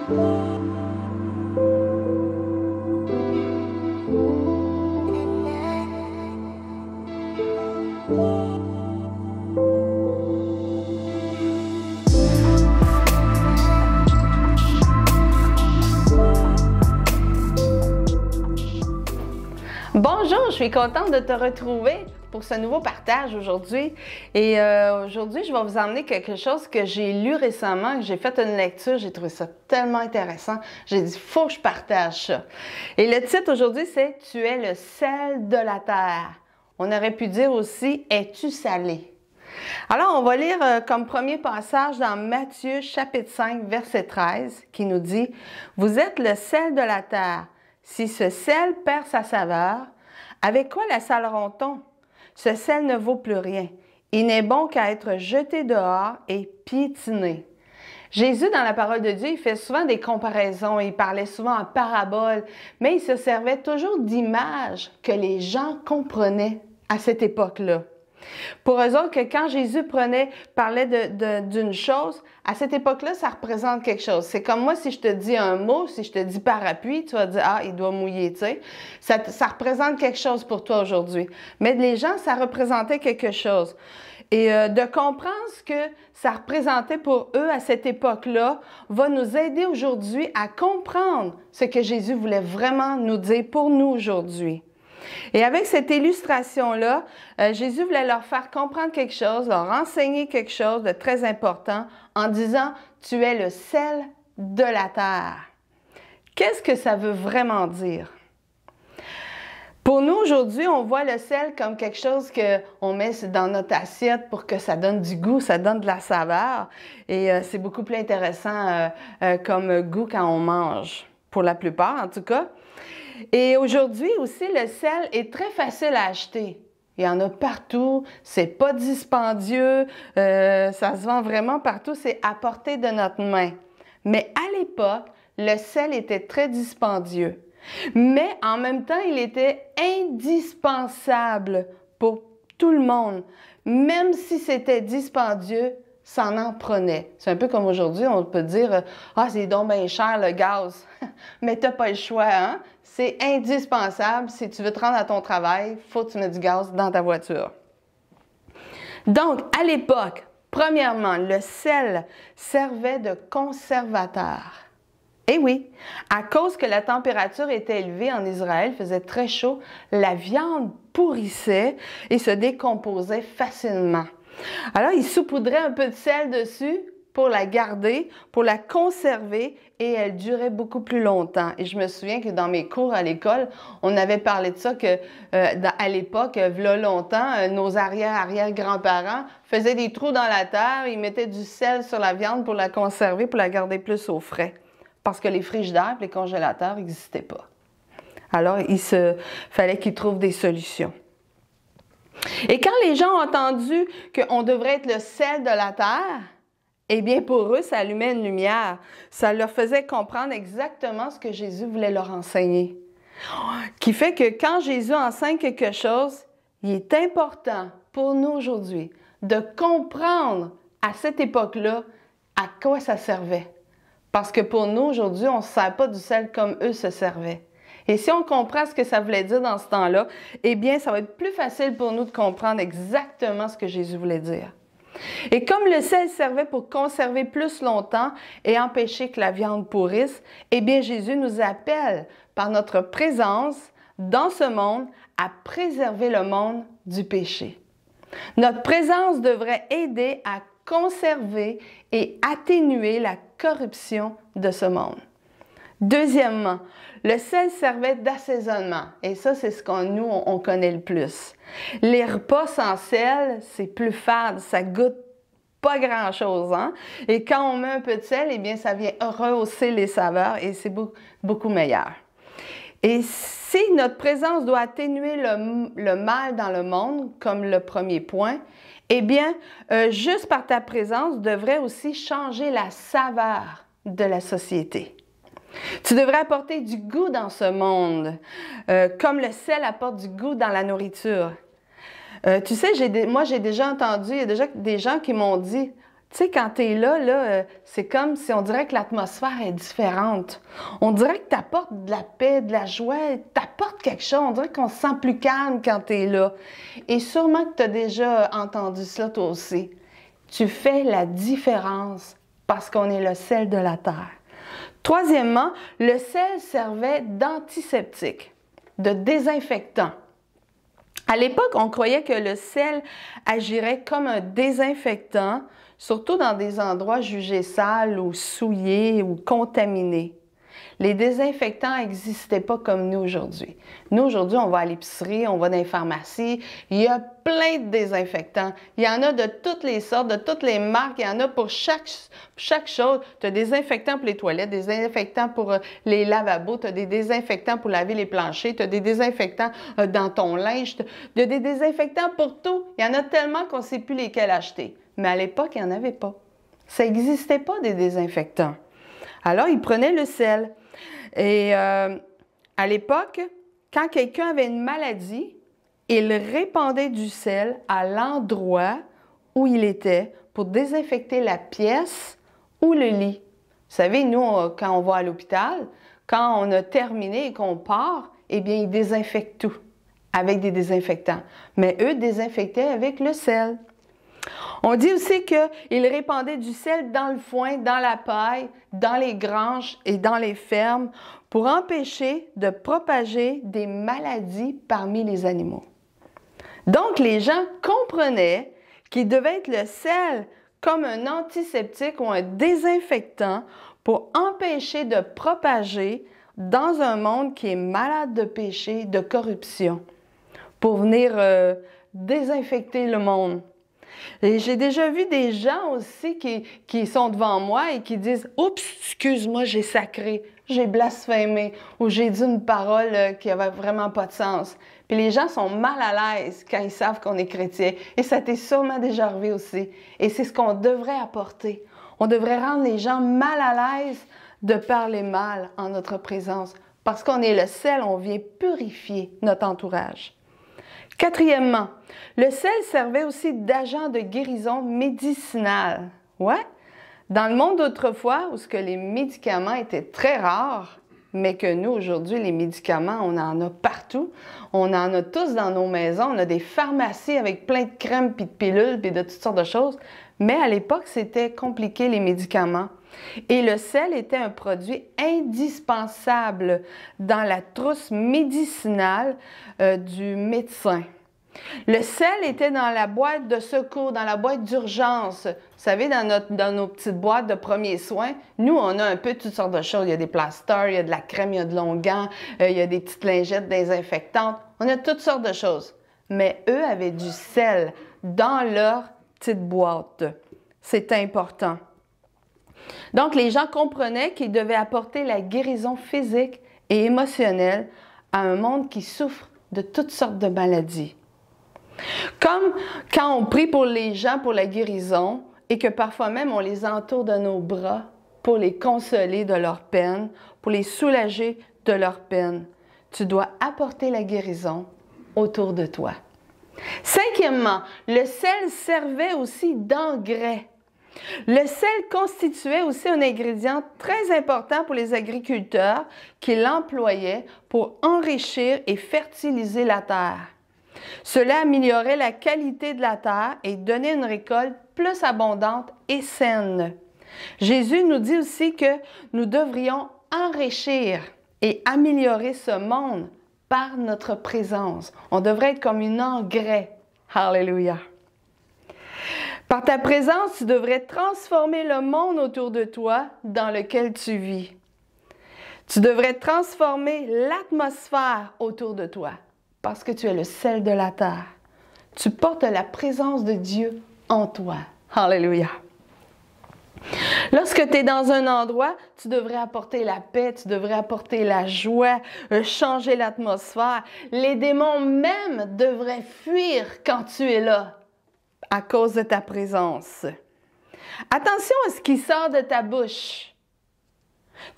Bonjour, je suis contente de te retrouver pour ce nouveau partage aujourd'hui. Et aujourd'hui, je vais vous emmener quelque chose que j'ai lu récemment, que j'ai fait une lecture, j'ai trouvé ça tellement intéressant. J'ai dit, faut que je partage ça. Et le titre aujourd'hui, c'est « Tu es le sel de la terre ». On aurait pu dire aussi « Es-tu salé ». Alors, on va lire comme premier passage dans Matthieu chapitre 5, verset 13, qui nous dit « Vous êtes le sel de la terre. Si ce sel perd sa saveur, avec quoi la saleront-on? Ce sel ne vaut plus rien. Il n'est bon qu'à être jeté dehors et piétiné. » Jésus, dans la parole de Dieu, il fait souvent des comparaisons, il parlait souvent en paraboles, mais il se servait toujours d'images que les gens comprenaient à cette époque-là. Pour eux autres, que quand Jésus parlait d'une chose, à cette époque-là, ça représente quelque chose. C'est comme moi, si je te dis un mot, si je te dis parapluie, tu vas dire « Ah, il doit mouiller », tu sais. Ça représente quelque chose pour toi aujourd'hui. Mais les gens, ça représentait quelque chose. Et de comprendre ce que ça représentait pour eux à cette époque-là va nous aider aujourd'hui à comprendre ce que Jésus voulait vraiment nous dire pour nous aujourd'hui. Et avec cette illustration-là, Jésus voulait leur faire comprendre quelque chose, leur enseigner quelque chose de très important en disant « Tu es le sel de la terre ». Qu'est-ce que ça veut vraiment dire? Pour nous, aujourd'hui, on voit le sel comme quelque chose qu'on met dans notre assiette pour que ça donne du goût, ça donne de la saveur. Et c'est beaucoup plus intéressant comme goût quand on mange, pour la plupart en tout cas. Et aujourd'hui aussi, le sel est très facile à acheter. Il y en a partout, c'est pas dispendieux, ça se vend vraiment partout, c'est à portée de notre main. Mais à l'époque, le sel était très dispendieux. Mais en même temps, il était indispensable pour tout le monde. Même si c'était dispendieux, ça en prenait. C'est un peu comme aujourd'hui, on peut dire « Ah, c'est donc bien cher le gaz ». Mais tu n'as pas le choix, hein? C'est indispensable. Si tu veux te rendre à ton travail, il faut que tu mettes du gaz dans ta voiture. Donc, à l'époque, premièrement, le sel servait de conservateur. Eh oui, à cause que la température était élevée en Israël, il faisait très chaud, la viande pourrissait et se décomposait facilement. Alors, il saupoudrait un peu de sel dessus pour la garder, pour la conserver et elle durait beaucoup plus longtemps. Et je me souviens que dans mes cours à l'école, on avait parlé de ça que à l'époque, v'là longtemps, nos arrière-grands-parents faisaient des trous dans la terre, ils mettaient du sel sur la viande pour la conserver, pour la garder plus au frais. Parce que les frigidaires et les congélateurs n'existaient pas. Alors, fallait qu'ils trouvent des solutions. Et quand les gens ont entendu qu'on devrait être le sel de la terre, eh bien, pour eux, ça allumait une lumière. Ça leur faisait comprendre exactement ce que Jésus voulait leur enseigner. Qui fait que quand Jésus enseigne quelque chose, il est important pour nous aujourd'hui de comprendre à cette époque-là à quoi ça servait. Parce que pour nous, aujourd'hui, on ne se sert pas du sel comme eux se servaient. Et si on comprend ce que ça voulait dire dans ce temps-là, eh bien, ça va être plus facile pour nous de comprendre exactement ce que Jésus voulait dire. Et comme le sel servait pour conserver plus longtemps et empêcher que la viande pourrisse, eh bien, Jésus nous appelle par notre présence dans ce monde à préserver le monde du péché. Notre présence devrait aider à conserver et atténuer la corruption de ce monde. Deuxièmement, le sel servait d'assaisonnement. Et ça, c'est ce qu'on nous, on connaît le plus. Les repas sans sel, c'est plus fade, ça goûte pas grand-chose, hein? Et quand on met un peu de sel, eh bien, ça vient rehausser les saveurs et c'est beaucoup meilleur. Et si notre présence doit atténuer le mal dans le monde, comme le premier point, eh bien, juste par ta présence, devrait aussi changer la saveur de la société. Tu devrais apporter du goût dans ce monde, comme le sel apporte du goût dans la nourriture. Tu sais, moi j'ai déjà entendu, il y a déjà des gens qui m'ont dit Tu sais, quand tu es là, c'est comme si on dirait que l'atmosphère est différente. On dirait que tu apportes de la paix, de la joie, tu apportes quelque chose. On dirait qu'on se sent plus calme quand tu es là. Et sûrement que tu as déjà entendu cela toi aussi. Tu fais la différence parce qu'on est le sel de la terre. Troisièmement, le sel servait d'antiseptique, de désinfectant. À l'époque, on croyait que le sel agirait comme un désinfectant, surtout dans des endroits jugés sales ou souillés ou contaminés. Les désinfectants n'existaient pas comme nous aujourd'hui. Nous, aujourd'hui, on va à l'épicerie, on va dans les pharmacies, il y a plein de désinfectants. Il y en a de toutes les sortes, de toutes les marques, il y en a pour chaque chose. Tu as des désinfectants pour les toilettes, des désinfectants pour les lavabos, tu as des désinfectants pour laver les planchers, tu as des désinfectants dans ton linge, tu as des désinfectants pour tout. Il y en a tellement qu'on ne sait plus lesquels acheter. Mais à l'époque, il n'y en avait pas. Ça n'existait pas des désinfectants. Alors, ils prenaient le sel. Et à l'époque, quand quelqu'un avait une maladie, il répandait du sel à l'endroit où il était pour désinfecter la pièce ou le lit. Vous savez, nous, quand on va à l'hôpital, quand on a terminé et qu'on part, eh bien, ils désinfectent tout avec des désinfectants. Mais eux désinfectaient avec le sel. On dit aussi qu'ils répandaient du sel dans le foin, dans la paille, dans les granges et dans les fermes pour empêcher de propager des maladies parmi les animaux. Donc, les gens comprenaient qu'il devait être le sel comme un antiseptique ou un désinfectant pour empêcher de propager dans un monde qui est malade de péché, de corruption, pour venir désinfecter le monde. Et j'ai déjà vu des gens aussi qui sont devant moi et qui disent « Oups, excuse-moi, j'ai sacré, j'ai blasphémé ou j'ai dit une parole qui n'avait vraiment pas de sens. » Puis les gens sont mal à l'aise quand ils savent qu'on est chrétien. Et ça t'est sûrement déjà arrivé aussi. Et c'est ce qu'on devrait apporter. On devrait rendre les gens mal à l'aise de parler mal en notre présence. Parce qu'on est le sel, on vient purifier notre entourage. Quatrièmement, le sel servait aussi d'agent de guérison médicinale. Ouais? Dans le monde d'autrefois, où ce que les médicaments étaient très rares, mais que nous, aujourd'hui, les médicaments, on en a partout. On en a tous dans nos maisons. On a des pharmacies avec plein de crèmes, puis de pilules, puis de toutes sortes de choses. Mais à l'époque, c'était compliqué, les médicaments. Et le sel était un produit indispensable dans la trousse médicinale du médecin. Le sel était dans la boîte de secours, dans la boîte d'urgence. Vous savez, dans nos petites boîtes de premiers soins, nous, on a un peu toutes sortes de choses. Il y a des plasters, il y a de la crème, il y a de l'onguent, il y a des petites lingettes désinfectantes. On a toutes sortes de choses. Mais eux avaient du sel dans leur petite boîte. C'est important. Donc, les gens comprenaient qu'ils devaient apporter la guérison physique et émotionnelle à un monde qui souffre de toutes sortes de maladies. Comme quand on prie pour les gens pour la guérison et que parfois même on les entoure de nos bras pour les consoler de leur peine, pour les soulager de leur peine. Tu dois apporter la guérison autour de toi. Cinquièmement, le sel servait aussi d'engrais. Le sel constituait aussi un ingrédient très important pour les agriculteurs qui l'employaient pour enrichir et fertiliser la terre. Cela améliorait la qualité de la terre et donnait une récolte plus abondante et saine. Jésus nous dit aussi que nous devrions enrichir et améliorer ce monde par notre présence. On devrait être comme un engrais. Alléluia! Par ta présence, tu devrais transformer le monde autour de toi dans lequel tu vis. Tu devrais transformer l'atmosphère autour de toi parce que tu es le sel de la terre. Tu portes la présence de Dieu en toi. Alléluia! Lorsque tu es dans un endroit, tu devrais apporter la paix, tu devrais apporter la joie, changer l'atmosphère. Les démons même devraient fuir quand tu es là à cause de ta présence. Attention à ce qui sort de ta bouche.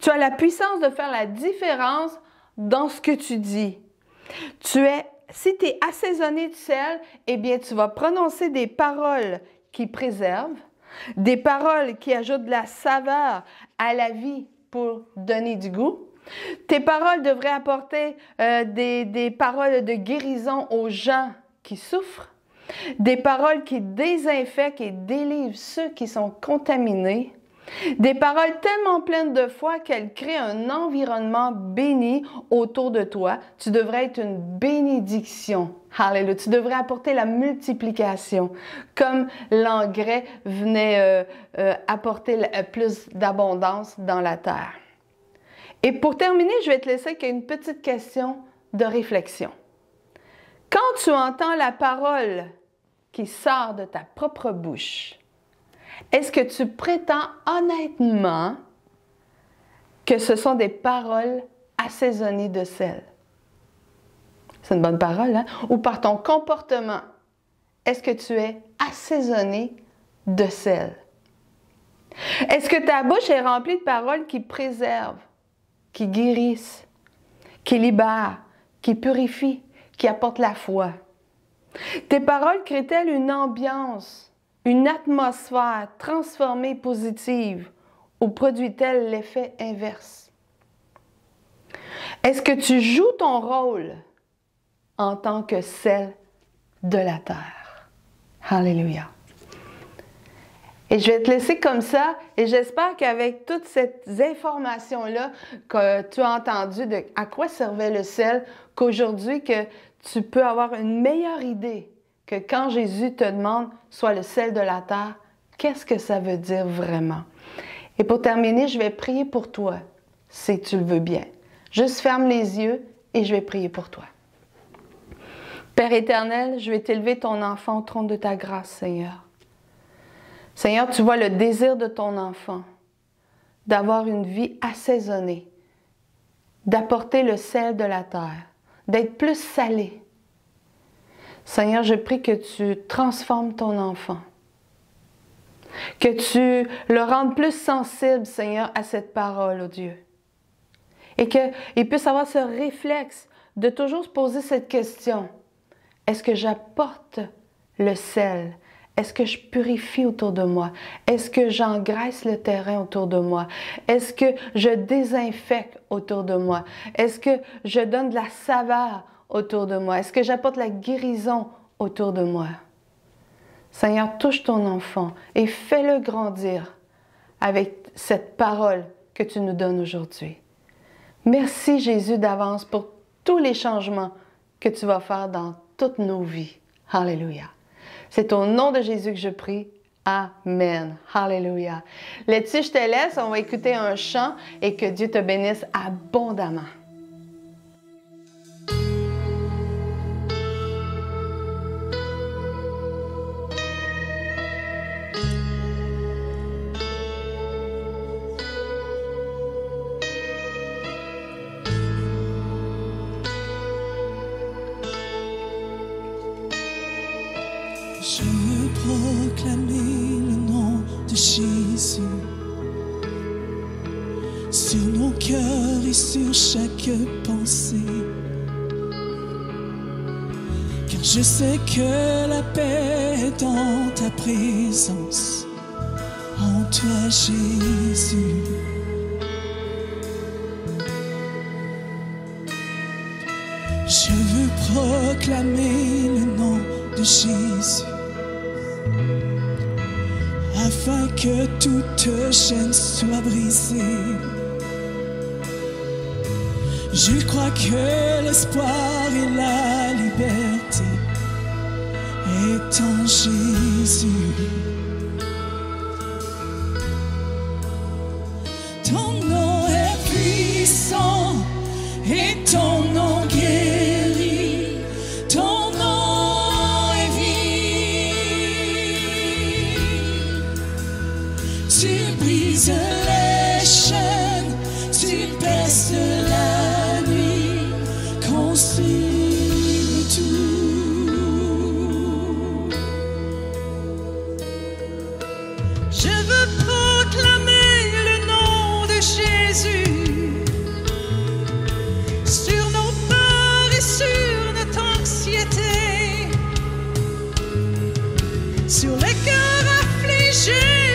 Tu as la puissance de faire la différence dans ce que tu dis. Si tu es assaisonné de sel, eh bien, tu vas prononcer des paroles qui préservent, des paroles qui ajoutent de la saveur à la vie pour donner du goût. Tes paroles devraient apporter des paroles de guérison aux gens qui souffrent, des paroles qui désinfectent et délivrent ceux qui sont contaminés, des paroles tellement pleines de foi qu'elles créent un environnement béni autour de toi. Tu devrais être une bénédiction. Alléluia. Tu devrais apporter la multiplication, comme l'engrais venait apporter plus d'abondance dans la terre. Et pour terminer, je vais te laisser avec une petite question de réflexion. Quand tu entends la parole qui sort de ta propre bouche, est-ce que tu prétends honnêtement que ce sont des paroles assaisonnées de sel? C'est une bonne parole, hein? Ou par ton comportement, est-ce que tu es assaisonné de sel? Est-ce que ta bouche est remplie de paroles qui préservent, qui guérissent, qui libèrent, qui purifient, qui apportent la foi? Tes paroles créent-elles une ambiance, une atmosphère transformée positive ou produit-elle l'effet inverse? Est-ce que tu joues ton rôle en tant que sel de la terre? Alléluia. Et je vais te laisser comme ça et j'espère qu'avec toutes ces informations-là que tu as entendues de à quoi servait le sel, qu'aujourd'hui que tu peux avoir une meilleure idée que quand Jésus te demande « Sois le sel de la terre », qu'est-ce que ça veut dire vraiment? Et pour terminer, je vais prier pour toi, si tu le veux bien. Juste ferme les yeux et je vais prier pour toi. Père éternel, je vais t'élever ton enfant au trône de ta grâce, Seigneur. Seigneur, tu vois le désir de ton enfant d'avoir une vie assaisonnée, d'apporter le sel de la terre, d'être plus salé. Seigneur, je prie que tu transformes ton enfant, que tu le rendes plus sensible, Seigneur, à cette parole, oh Dieu, et qu'il puisse avoir ce réflexe de toujours se poser cette question. Est-ce que j'apporte le sel? Est-ce que je purifie autour de moi? Est-ce que j'engraisse le terrain autour de moi? Est-ce que je désinfecte autour de moi? Est-ce que je donne de la saveur autour de moi? Est-ce que j'apporte la guérison autour de moi? Seigneur, touche ton enfant et fais-le grandir avec cette parole que tu nous donnes aujourd'hui. Merci Jésus d'avance pour tous les changements que tu vas faire dans toutes nos vies. Alléluia. C'est au nom de Jésus que je prie. Amen. Alléluia. Là-dessus, je te laisse. On va écouter un chant et que Dieu te bénisse abondamment. Je veux proclamer le nom de Jésus sur nos cœurs et sur chaque pensée, car je sais que la paix est dans ta présence, en toi Jésus. Je veux proclamer le nom de Jésus, afin que toute chaîne soit brisée. Je crois que l'espoir et la liberté est en Jésus. Ton nom est puissant et ton nom guérit. Ton nom est vie. Tu brises les chaînes, tu perces la nuit, consumes tout. Je veux proclamer le nom de Jésus sur nos peurs et sur notre anxiété, sur les cœurs affligés.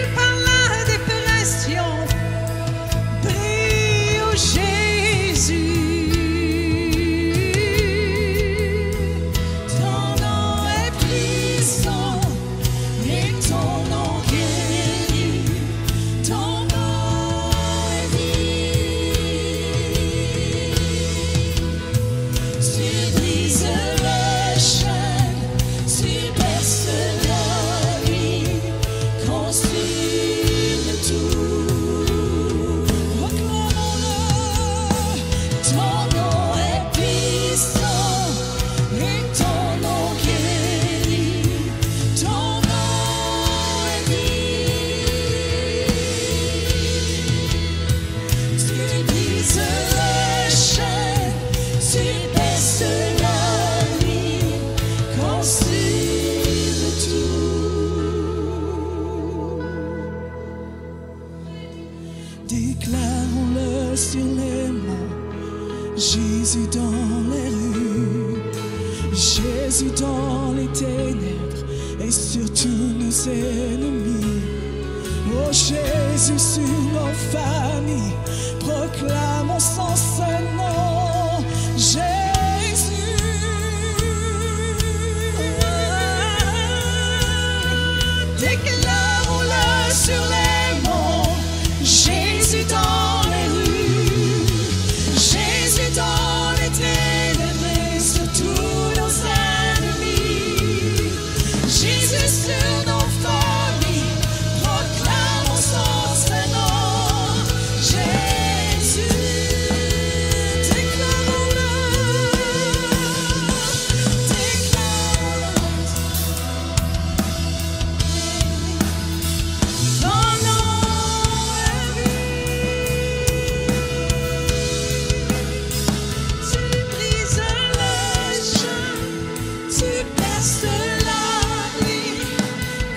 Déclarons-le sur les monts, Jésus dans les rues, Jésus dans les ténèbres et sur tous nos ennemis. Oh Jésus sur nos familles, proclamons son saint nom. Jésus, déclarons-le sur les monts, Jésus dans les rues, Jésus dans les ténèbres et sur tous nos ennemis. Jésus sur nos familles, proclamons son saint nom. Jésus, déclarons-le, déclarons-le. Ton nom est vie. Tu brises le chaîne, tu perces la nuit,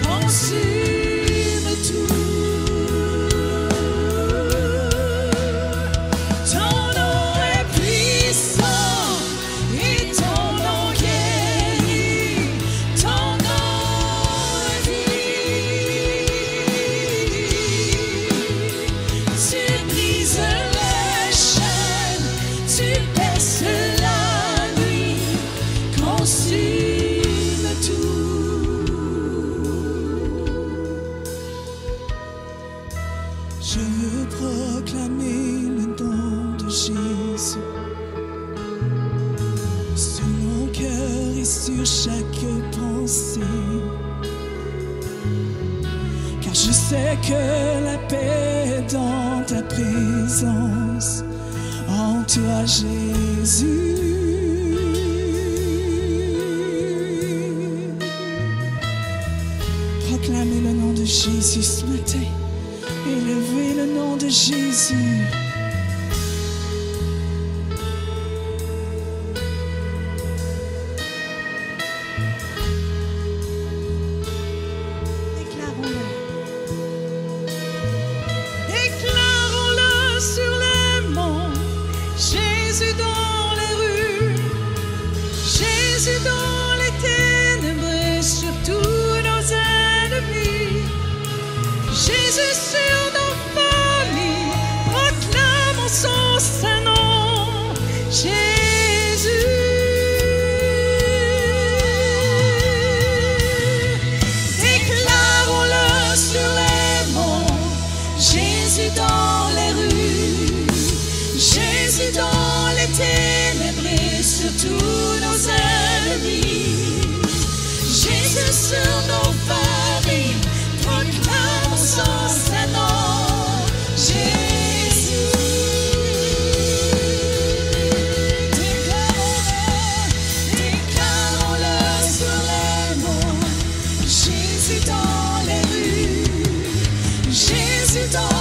consume tout. Ton nom est puissant et ton nom guérit. Ton nom est vie. Tu brises les chaînes, tu perces la nuit, consume tout. Je veux proclamer le nom de Jésus sur mon cœur et sur chaque pensée, car je sais que la paix est dans ta présence, en toi Jésus. Proclamez le nom de Jésus ce matin. Élevez le nom de Jésus. Déclarons-le. Déclarons-le sur les monts, Jésus dans les rues, Jésus dans les ténèbres et sur tous nos ennemis. Jésus sur nos familles, proclamons son saint nom. Jésus, déclarons-le sur les monts, Jésus dans les rues, Jésus dans les ténèbres et sur tous nos ennemis. Jésus sur nos familles, proclamons son saint nom. Jésus, déclarons-le sur les monts, Jésus dans les rues, Jésus dans